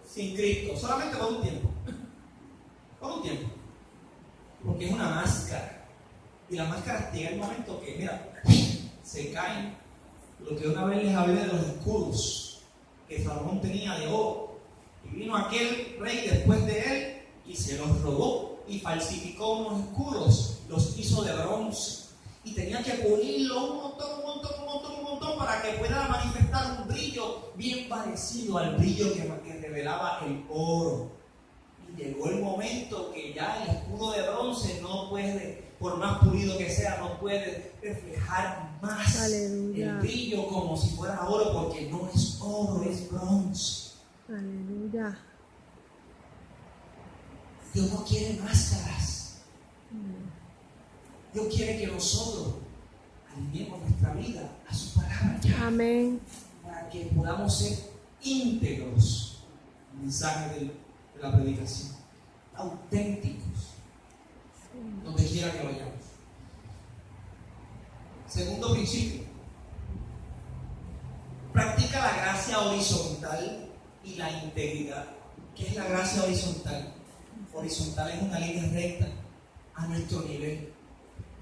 sin Cristo, solamente por un tiempo. Por un tiempo. Porque es una máscara. Y las máscaras llega el momento que, mira, se caen. Lo que una vez les hablé de los escudos que Salomón tenía de oro. Y vino aquel rey después de él y se los robó y falsificó unos escudos. Los hizo de bronce. Y tenía que pulirlo un montón para que pueda manifestar un brillo bien parecido al brillo que revelaba el oro. Y llegó el momento que ya el escudo de bronce no puede, por más pulido que sea, no puede reflejar más Aleluya. el brillo como si fuera oro, porque no es oro, es bronce. Aleluya. Dios no quiere máscaras. Dios quiere que nosotros alineemos nuestra vida a su palabra ya, Amén. para que podamos ser íntegros en el mensaje de la predicación, auténticos, donde quiera que vayamos. Segundo principio: practica la gracia horizontal y la integridad. ¿Qué es la gracia horizontal? Horizontal es una línea recta a nuestro nivel.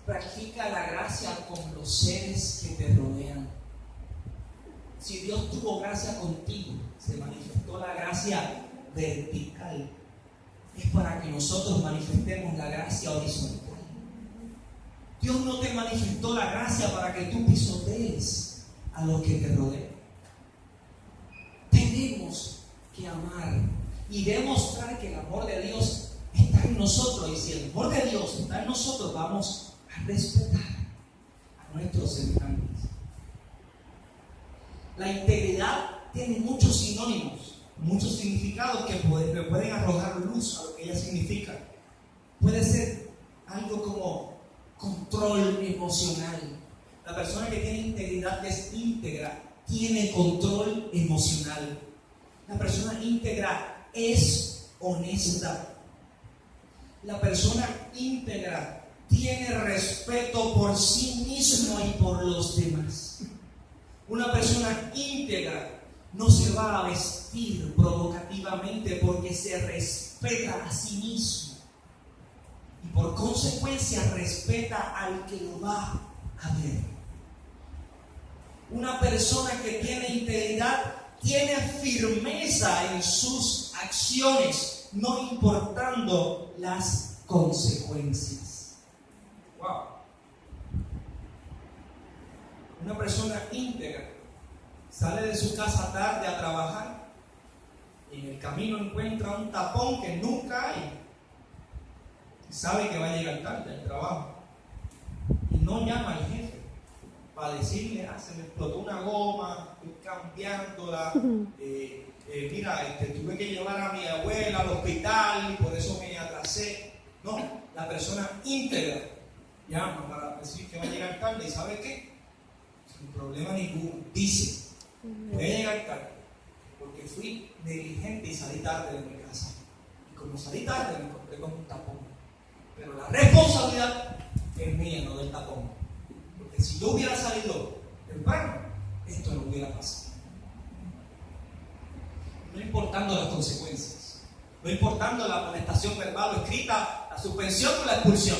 Practica la gracia con los seres que te rodean. Si Dios tuvo gracia contigo, se manifestó la gracia vertical. Es para que nosotros manifestemos la gracia horizontal. Dios no te manifestó la gracia para que tú pisotees a los que te rodean. Tenemos que amar y demostrar que el amor de Dios está en nosotros. Y si el amor de Dios está en nosotros, vamos a respetar a nuestros semejantes. La integridad tiene muchos sinónimos, muchos significados que pueden arrojar luz a lo que ella significa. Puede ser algo como control emocional. La persona que tiene integridad es íntegra, tiene control emocional. La persona íntegra es honesta. La persona íntegra tiene respeto por sí mismo y por los demás. Una persona íntegra no se va a vestir provocativamente porque se respeta a sí mismo. Y por consecuencia respeta al que lo va a ver. Una persona que tiene integridad tiene firmeza en sus acciones, no importando las consecuencias. Wow. Una persona íntegra sale de su casa tarde a trabajar y en el camino encuentra un tapón que nunca hay y sabe que va a llegar tarde al trabajo y no llama al jefe para decirle: se me explotó una goma, estoy cambiándola, mira, tuve que llevar a mi abuela al hospital y por eso me atrasé. No, la persona íntegra llama para decir que va a llegar tarde y ¿sabe qué? Sin problema ninguno. Dice: Voy a llegar tarde porque fui negligente y salí tarde de mi casa. Y como salí tarde me encontré con un tapón. Pero la responsabilidad es mía, no del tapón. Porque si yo hubiera salido temprano, esto no hubiera pasado. No importando las consecuencias, no importando la amonestación verbal o escrita, la suspensión o la expulsión.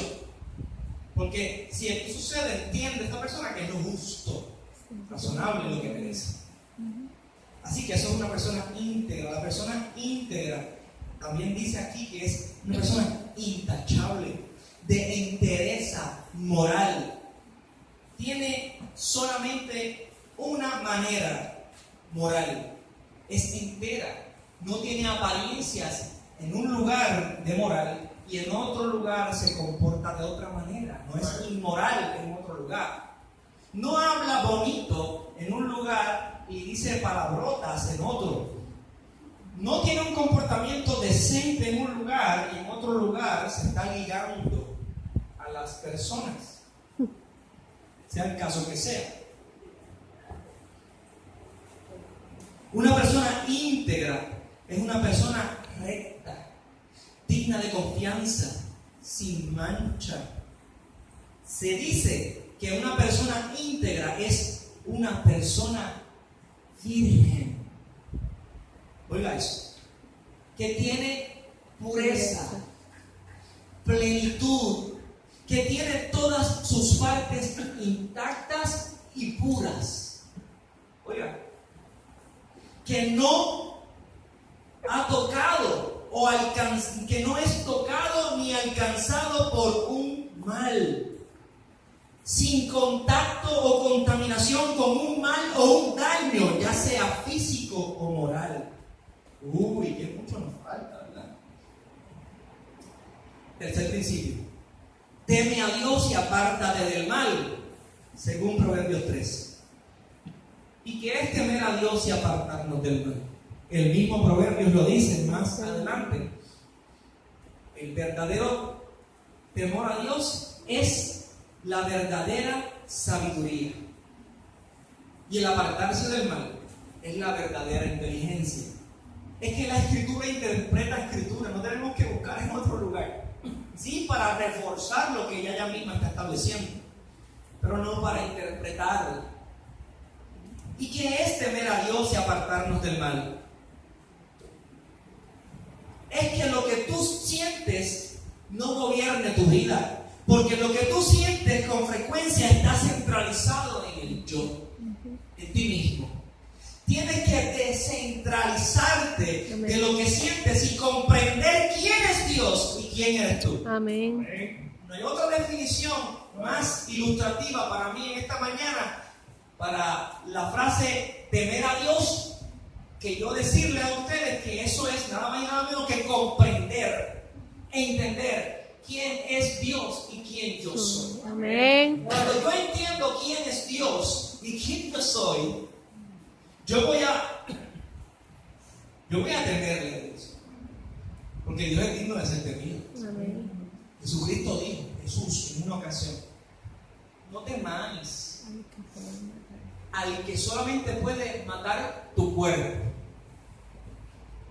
Porque si esto sucede, entiende esta persona que es lo justo, razonable lo que merece. Así que eso es una persona íntegra. La persona íntegra también dice aquí que es una persona intachable, de entereza moral. Tiene solamente una manera moral, es entera, no tiene apariencias en un lugar de moral y en otro lugar se comporta de otra manera, no es inmoral en otro lugar, no habla bonito en un lugar y dice palabrotas en otro, no tiene un comportamiento decente en un lugar y en otro lugar se está ligando a las personas, sea el caso que sea. Una persona íntegra es una persona recta, digna de confianza, sin mancha. Se dice que una persona íntegra es una persona virgen. Oiga eso. Que tiene pureza, plenitud, que tiene todas sus partes intactas y puras. Oiga, que no ha tocado o que no es tocado ni alcanzado por un mal, sin contacto o contaminación con un mal o un daño, ya sea físico o moral. Uy, que mucho nos falta, ¿verdad? Tercer principio. Teme a Dios y apártate del mal, según Proverbios 3. ¿Y qué es temer a Dios y apartarnos del mal? El mismo Proverbios lo dice más adelante. El verdadero temor a Dios es la verdadera sabiduría. Y el apartarse del mal es la verdadera inteligencia. Es que la Escritura interpreta Escritura, no tenemos que buscar en otro lugar. Sí, para reforzar lo que ella misma está estableciendo, pero no para interpretarlo. ¿Y qué es temer a Dios y apartarnos del mal? Es que lo que tú sientes no gobierne tu vida, porque lo que tú sientes con frecuencia está centralizado en el yo, en ti mismo. Tienes que descentralizarte de lo que sientes y comprender quién es Dios y quién eres tú. Amén. No hay otra definición más ilustrativa para mí en esta mañana para la frase temer a Dios que yo decirle a ustedes que eso es nada más y nada menos que comprender, entender quién es Dios y quién yo soy. Amén. Cuando yo entiendo quién es Dios y quién yo soy, yo voy a temerle a Dios, porque Dios es digno de ser temido. Amén. Jesucristo dijo, Jesús en una ocasión, no temáis al que solamente puede matar tu cuerpo.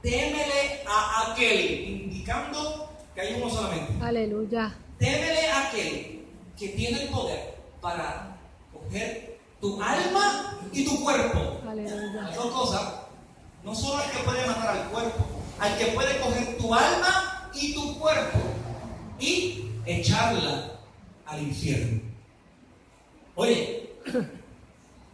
Témele a aquel, indicando que hay uno solamente. Aleluya. Témele a aquel que tiene el poder para coger tu alma y tu cuerpo. Aleluya. Las dos cosas. No solo al que puede matar al cuerpo, al que puede coger tu alma y tu cuerpo y echarla al infierno. Oye,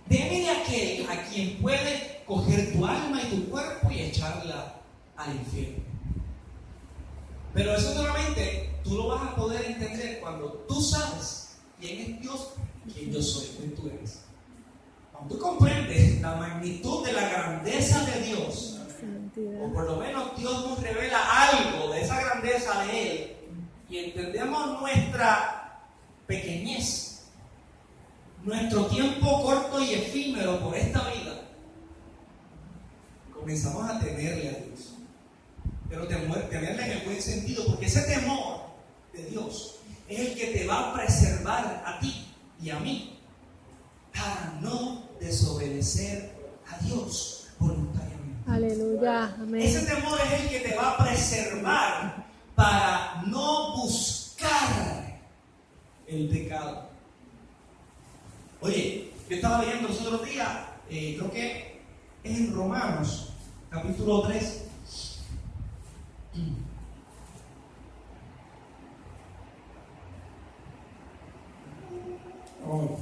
teme a aquel a quien puede coger tu alma y tu cuerpo y echarla al infierno. Pero eso solamente tú lo vas a poder entender cuando tú sabes quién es Dios y quién yo soy, quién tú eres. Cuando tú comprendes la magnitud de la grandeza de Dios, o por lo menos Dios nos revela algo de esa grandeza de Él, y entendemos nuestra pequeñez, nuestro tiempo corto y efímero por esta vida, comenzamos a temerle a Dios. Pero temerle en el buen sentido, porque ese temor de Dios es el que te va a preservar a ti y a mí para no desobedecer a Dios voluntariamente. Aleluya. Ese Amén. temor es el que te va a preservar para no buscar el pecado. Oye, yo estaba leyendo los otros días, creo que es en Romanos, capítulo 3. Oh.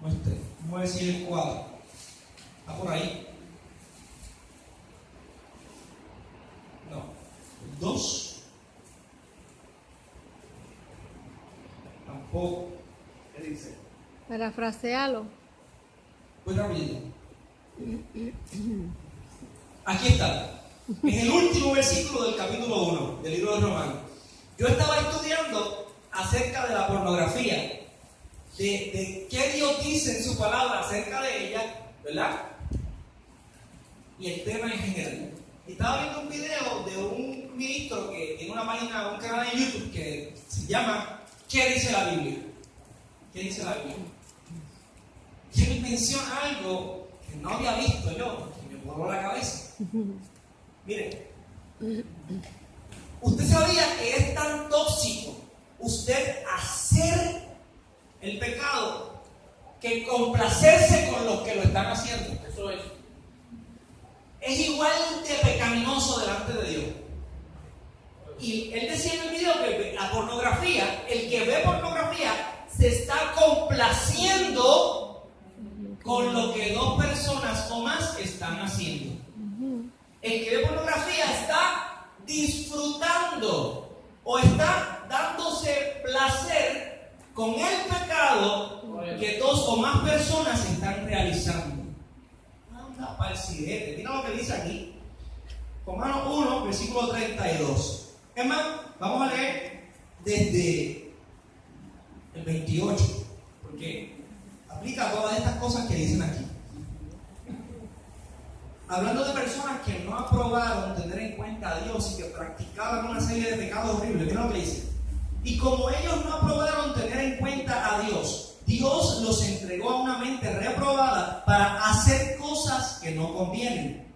No es 3. No voy a decir el 4. Está por ahí. No. El 2. Tampoco. ¿Qué dice? Parafrasealo. Voy rápido. Aquí está. En el último versículo del capítulo 1 del libro de Romanos. Yo estaba estudiando acerca de la pornografía. De qué Dios dice en su palabra acerca de ella, ¿verdad? Y el tema en general. Estaba viendo un video de un ministro que tiene una página, un canal en YouTube que se llama ¿Qué dice la Biblia? ¿Qué dice la Biblia? Y él menciona algo que no había visto yo, que me voló la cabeza. Mire, usted sabía que es tan tóxico usted hacer el pecado que complacerse con los que lo están haciendo. Eso es. Es igual de pecaminoso delante de Dios. Y él decía en el video que la pornografía, el que ve pornografía, se está complaciendo con lo que dos personas o más están haciendo. El que ve pornografía está disfrutando o está dándose placer con el pecado que dos o más personas están realizando. Anda para el sidete. Mira lo que dice aquí. Romanos 1, versículo 32. Es más, vamos a leer desde el 28, porque aplica todas estas cosas que dicen aquí. Hablando de personas que no aprobaron tener en cuenta a Dios y que practicaban una serie de pecados horribles. Mira lo que dice. Y como ellos no aprobaron tener en cuenta a Dios, Dios los entregó a una mente reprobada para hacer cosas que no convienen.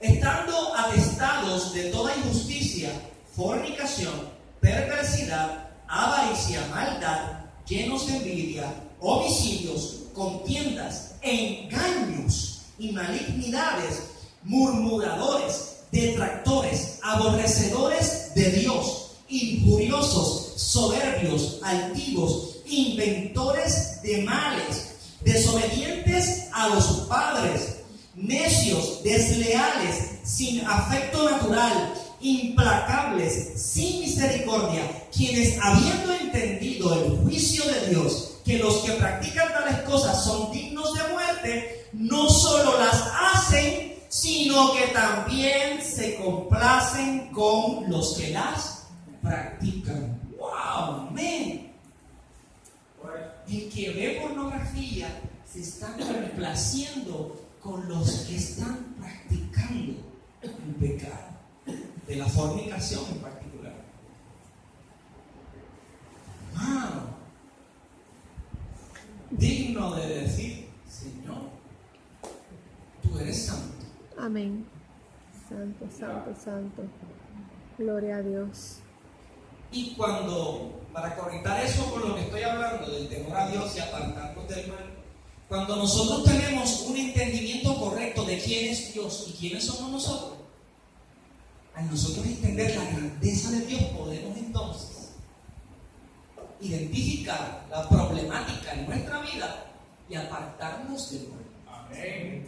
Estando atestados de toda injusticia, fornicación, perversidad, avaricia, maldad, llenos de envidia, homicidios, contiendas, engaños y malignidades, murmuradores, detractores, aborrecedores de Dios, injuriosos, soberbios, altivos, inventores de males, desobedientes a los padres, necios, desleales, sin afecto natural, implacables, sin misericordia, quienes habiendo entendido el juicio de Dios, que los que practican tales cosas son dignos de muerte, no solo las hacen, sino que también se complacen con los que las practican. ¡Wow! ¡Men! El que ve pornografía se está complaciendo con los que están practicando el pecado, de la fornicación en particular. Hermano, digno de decir, Señor, tú eres santo. Amén. Santo, santo, santo. Gloria a Dios. Y cuando, para conectar eso con lo que estoy hablando, del temor a Dios y apartarnos del mal, cuando nosotros tenemos un entendimiento correcto de quién es Dios y quiénes somos nosotros, al nosotros entender la grandeza de Dios, podemos entonces identificar la problemática en nuestra vida y apartarnos del mal. Amén.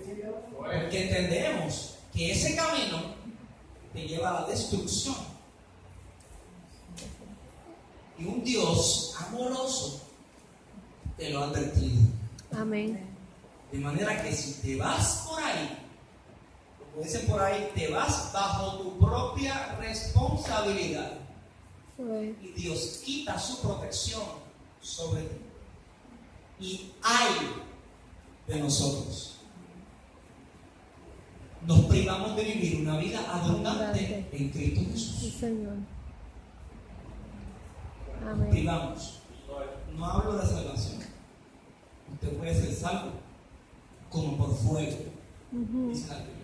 Porque entendemos que ese camino te lleva a la destrucción. Y un Dios amoroso te lo ha advertido. Amén. De manera que si te vas por ahí, como dicen por ahí, te vas bajo tu propia responsabilidad. Y Dios quita su protección sobre ti. Y ay de nosotros. Nos privamos de vivir una vida abundante en Cristo Jesús. Sí, Señor. Nos Amén. privamos. No hablo de salvación. Usted puede puede ser salvo como por fuego, dice la Biblia.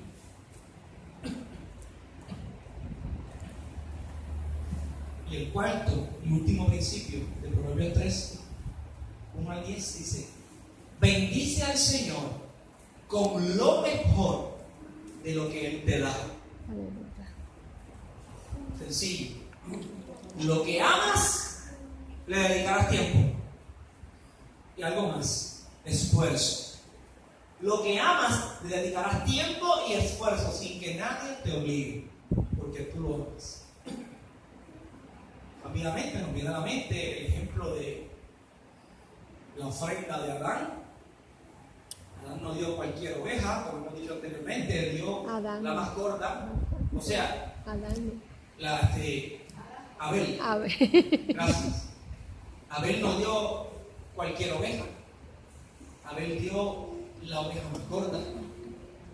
Y el cuarto y último principio de Proverbios 3, 1 al 10 dice: bendice al Señor con lo mejor de lo que Él te da. Sencillo. Lo que amas, le dedicarás tiempo. Y algo más, esfuerzo. Lo que amas, le dedicarás tiempo y esfuerzo sin que nadie te obligue, porque tú lo amas. Rápidamente nos viene a la mente el ejemplo de la ofrenda de Adán. Adán no dio cualquier oveja, como hemos dicho anteriormente, dio Adán. La más gorda. O sea, Adán. Abel. Gracias. Abel no dio cualquier oveja. Abel dio la oveja más gorda,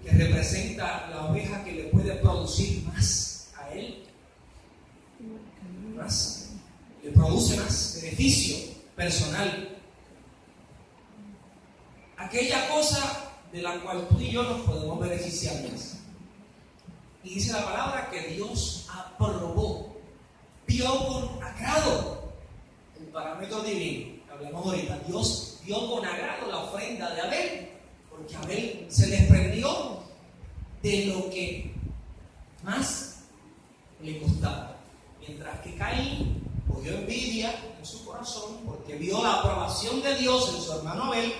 que representa la oveja que le puede producir más a él. Más. Le produce más beneficio personal. Aquella cosa de la cual tú y yo nos podemos beneficiar más. Y dice la palabra que Dios aprobó, vio con agrado el parámetro divino. Hablamos ahorita, Dios vio con agrado la ofrenda de Abel, porque Abel se desprendió de lo que más le costaba. Mientras que Caín cogió envidia en su corazón porque vio la aprobación de Dios en su hermano Abel.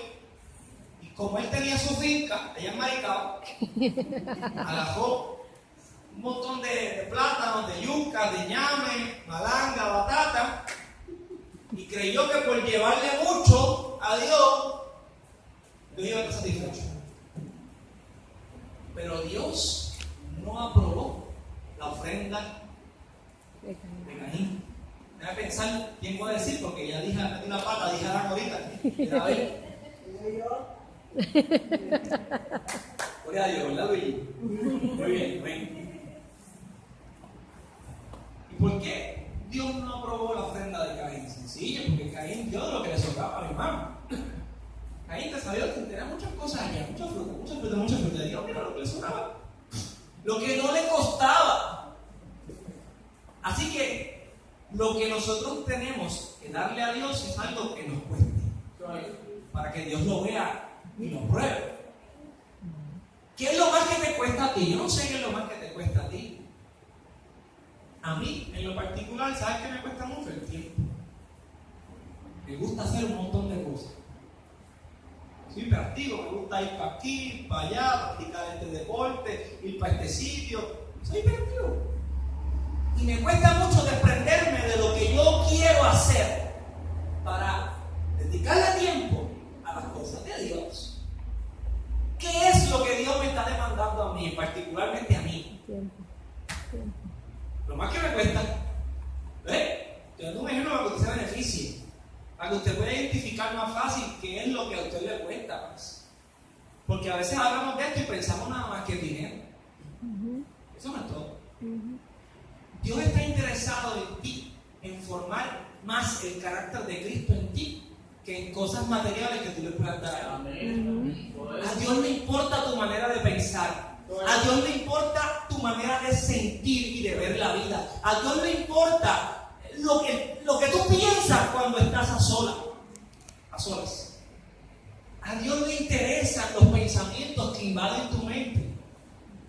Y como él tenía su finca allá en Maricao, alajó un montón de plátanos, de yuca, de ñame, malanga, batata, y creyó que por llevarle mucho a Dios, Dios iba a estar satisfecho. Pero Dios no aprobó la ofrenda de Caín. Me voy a pensar quién puede decir, porque ya dije, metí una pata, dije Adán ahorita. Era Abel. Gloria a Dios, ¿verdad, Luigi? Muy bien, ven. ¿Y por qué Dios no aprobó la ofrenda de Caín? Sencillo, porque Caín dio de lo que le sobraba a mi mamá. Caín te sabía que tenía muchas cosas allá, mucha fruta. Dios, mira lo que le sobraba. Lo que no le costaba. Así que lo que nosotros tenemos que darle a Dios es algo que nos cueste. Para que Dios lo vea y lo pruebe. ¿Qué es lo más que te cuesta a ti? Yo no sé qué es lo más que te cuesta a ti. A mí, en lo particular, ¿sabes qué me cuesta mucho? El tiempo. Me gusta hacer un montón de cosas. Soy hiperactivo, me gusta ir para aquí, para allá, practicar este deporte, ir para este sitio. Soy hiperactivo. Y me cuesta mucho desprenderme de lo que yo quiero hacer para dedicarle tiempo a las cosas de Dios. ¿Qué es lo que Dios me está demandando a mí, particularmente a mí? Tiempo. Lo más que me cuesta, te doy un ejemplo para que usted se beneficie, para que usted pueda identificar más fácil qué es lo que a usted le cuesta más. Porque a veces hablamos de esto y pensamos nada más que el dinero. Eso no es todo. Dios está interesado en ti, en formar más el carácter de Cristo en ti, que en cosas materiales que tú le puedas dar a Él. A Dios le importa tu manera de pensar. A Dios le importa tu manera de sentir y de ver la vida. A Dios le importa lo que tú piensas cuando estás a solas. A Dios le interesan los pensamientos que invaden tu mente.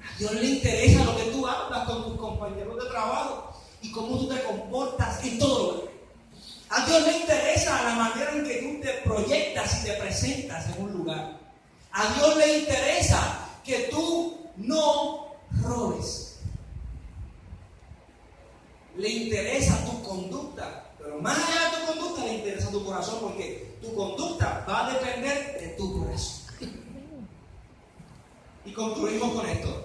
A Dios le interesa lo que tú hablas con tus compañeros de trabajo y cómo tú te comportas en todo lugar. A Dios le interesa la manera en que tú te proyectas y te presentas en un lugar. A Dios le interesa que tú no robes. Le interesa tu conducta, pero más allá de tu conducta le interesa tu corazón, porque tu conducta va a depender de tu corazón. Y concluimos con esto.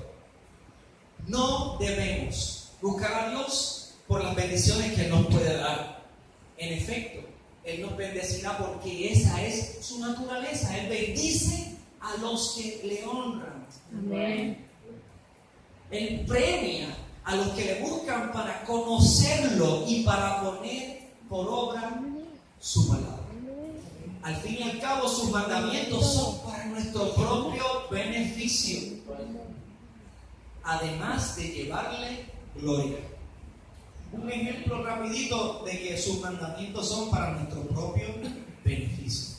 No debemos buscar a Dios por las bendiciones que Él nos puede dar. En efecto, Él nos bendecirá porque esa es su naturaleza. Él bendice a los que le honran. Amén. Él premia a los que le buscan para conocerlo y para poner por obra su palabra. Al fin y al cabo, sus mandamientos son para nuestro propio beneficio, además de llevarle gloria. Un ejemplo rapidito de que sus mandamientos son para nuestro propio beneficio.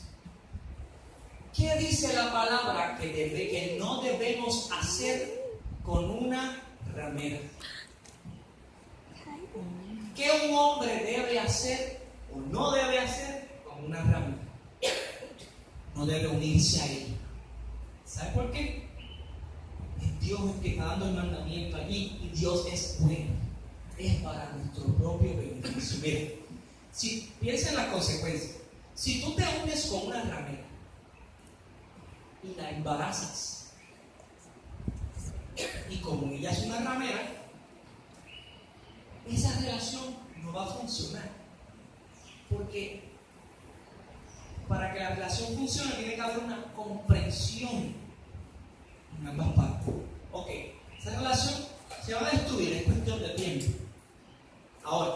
¿Qué dice la palabra que no debemos hacer con una ramera? ¿Qué un hombre debe hacer o no debe hacer con una ramera? No debe unirse a ella. ¿Sabe por qué? Es Dios el que está dando el mandamiento allí y Dios es bueno. Es para nuestro propio beneficio. Mire, si piensa en las consecuencias. Si tú te unes con una ramera y la embarazas, y como ella es una ramera, esa relación no va a funcionar. Porque para que la relación funcione tiene que haber una comprensión en ambas partes. Ok, esa relación se va a destruir, es cuestión de tiempo. Ahora,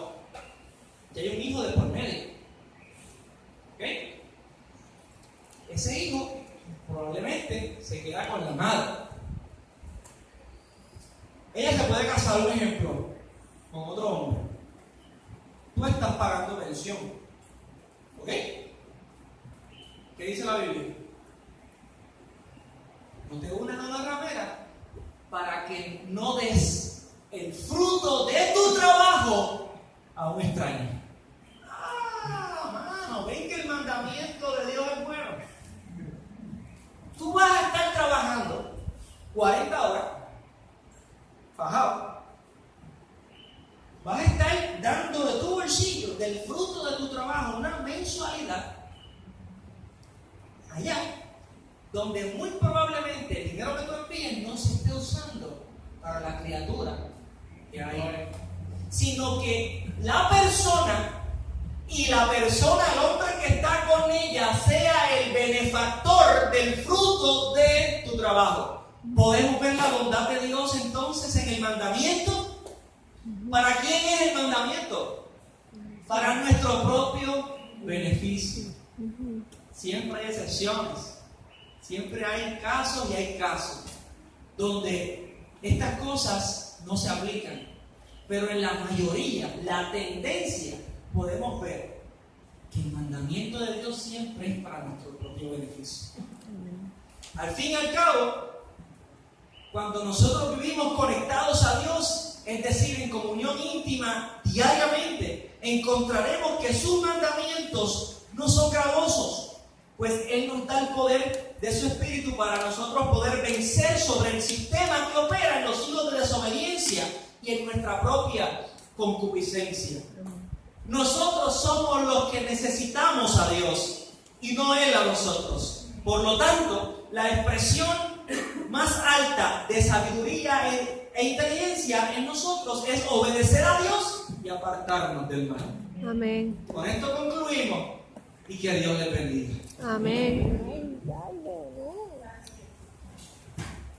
ya hay un hijo de por medio. ¿Ok? Ese hijo probablemente se queda con la madre. Ella se puede casar, un ejemplo, con otro hombre. Tú estás pagando pensión. ¿Ok? ¿Qué dice la Biblia? No te unas a una ramera para que no des el fruto de tu trabajo a un extraño. Mano, ven que el mandamiento de Dios es bueno. Tú vas a estar trabajando 40 horas, fajado. Vas a estar dando de tu bolsillo, del fruto de tu trabajo, una mensualidad allá, donde muy probablemente el dinero que tú envíes no se esté usando para la criatura que hay, sino que la persona y la persona, el hombre que está con ella, sea el benefactor del fruto de tu trabajo. Podemos ver la bondad de Dios entonces en el mandamiento. ¿Para quién es el mandamiento? Para nuestro propio beneficio. Siempre hay excepciones, siempre hay casos y hay casos donde estas cosas no se aplican, pero en la mayoría, la tendencia, podemos ver que el mandamiento de Dios siempre es para nuestro propio beneficio. Al fin y al cabo, cuando nosotros vivimos conectados a Dios, es decir, en comunión íntima diariamente, encontraremos que sus mandamientos no son gravosos, pues Él nos da el poder de su Espíritu para nosotros poder vencer sobre el sistema que opera en los hijos de desobediencia y en nuestra propia concupiscencia. Nosotros somos los que necesitamos a Dios y no Él a nosotros. Por lo tanto, la expresión más alta de sabiduría e inteligencia en nosotros es obedecer a Dios y apartarnos del mal. Amén. Con esto concluimos y que Dios les bendiga. Amén.